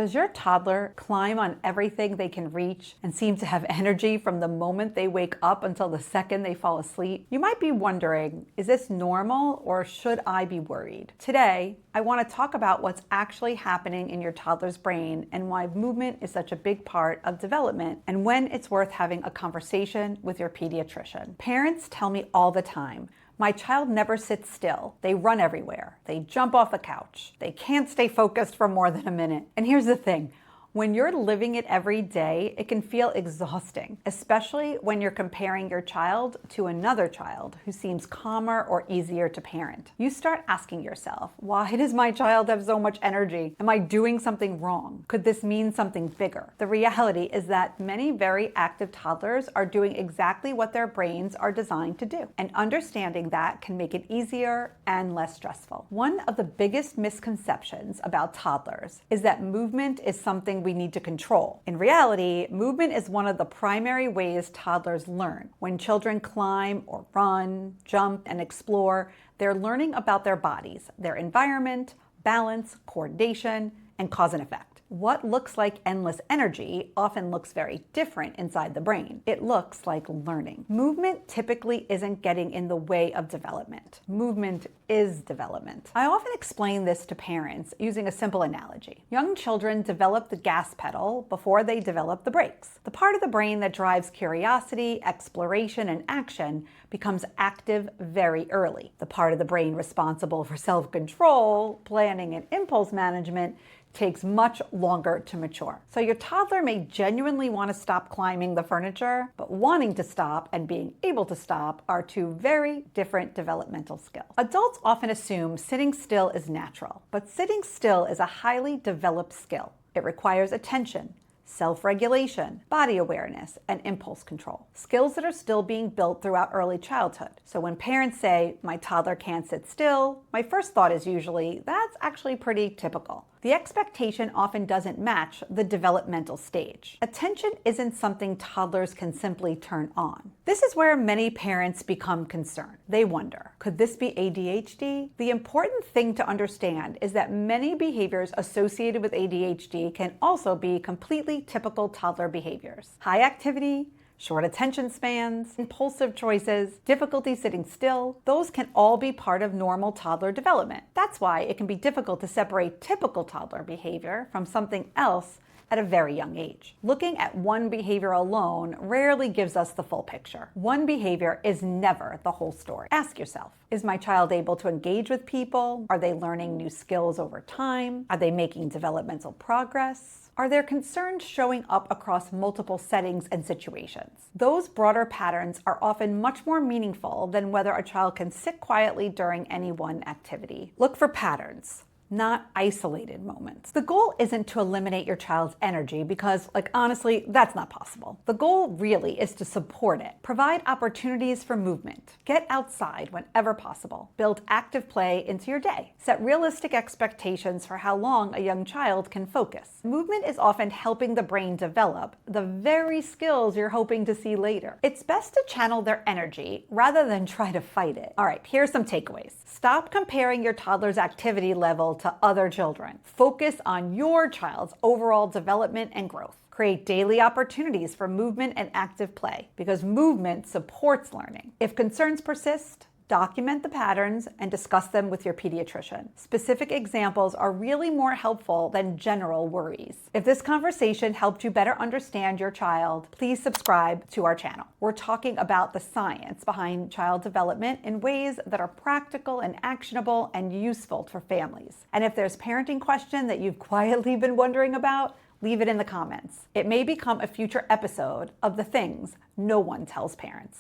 Does your toddler climb on everything they can reach and seem to have energy from the moment they wake up until the second they fall asleep? You might be wondering, is this normal or should I be worried? Today, I want to talk about what's actually happening in your toddler's brain and why movement is such a big part of development and when it's worth having a conversation with your pediatrician. Parents tell me all the time, my child never sits still. They run everywhere. They jump off the couch. They can't stay focused for more than a minute. And here's the thing. When you're living it every day, it can feel exhausting, especially when you're comparing your child to another child who seems calmer or easier to parent. You start asking yourself, why does my child have so much energy? Am I doing something wrong? Could this mean something bigger? The reality is that many very active toddlers are doing exactly what their brains are designed to do. And understanding that can make it easier and less stressful. One of the biggest misconceptions about toddlers is that movement is something we need to control. In reality, movement is one of the primary ways toddlers learn. When children climb or run, jump, and explore, they're learning about their bodies, their environment, balance, coordination, and cause and effect. What looks like endless energy often looks very different inside the brain. It looks like learning. Movement typically isn't getting in the way of development. Movement is development. I often explain this to parents using a simple analogy. Young children develop the gas pedal before they develop the brakes. The part of the brain that drives curiosity, exploration, and action becomes active very early. The part of the brain responsible for self-control, planning, and impulse management takes much longer to mature. So your toddler may genuinely want to stop climbing the furniture, but wanting to stop and being able to stop are two very different developmental skills. Adults often assume sitting still is natural, but sitting still is a highly developed skill. It requires attention, self-regulation, body awareness, and impulse control. Skills that are still being built throughout early childhood. So when parents say, my toddler can't sit still, my first thought is usually, that's actually pretty typical. The expectation often doesn't match the developmental stage. Attention isn't something toddlers can simply turn on. This is where many parents become concerned. They wonder, could this be ADHD? The important thing to understand is that many behaviors associated with ADHD can also be completely typical toddler behaviors. High activity, short attention spans, impulsive choices, difficulty sitting still, those can all be part of normal toddler development. That's why it can be difficult to separate typical toddler behavior from something else at a very young age. Looking at one behavior alone rarely gives us the full picture. One behavior is never the whole story. Ask yourself, is my child able to engage with people? Are they learning new skills over time? Are they making developmental progress? Are their concerns showing up across multiple settings and situations? Those broader patterns are often much more meaningful than whether a child can sit quietly during any one activity. Look for patterns, not isolated moments. The goal isn't to eliminate your child's energy because, honestly, that's not possible. The goal really is to support it. Provide opportunities for movement. Get outside whenever possible. Build active play into your day. Set realistic expectations for how long a young child can focus. Movement is often helping the brain develop the very skills you're hoping to see later. It's best to channel their energy rather than try to fight it. All right, here's some takeaways. Stop comparing your toddler's activity level to other children. Focus on your child's overall development and growth. Create daily opportunities for movement and active play because movement supports learning. If concerns persist, document the patterns and discuss them with your pediatrician. Specific examples are really more helpful than general worries. If this conversation helped you better understand your child, please subscribe to our channel. We're talking about the science behind child development in ways that are practical and actionable and useful for families. And if there's a parenting question that you've quietly been wondering about, leave it in the comments. It may become a future episode of the things no one tells parents.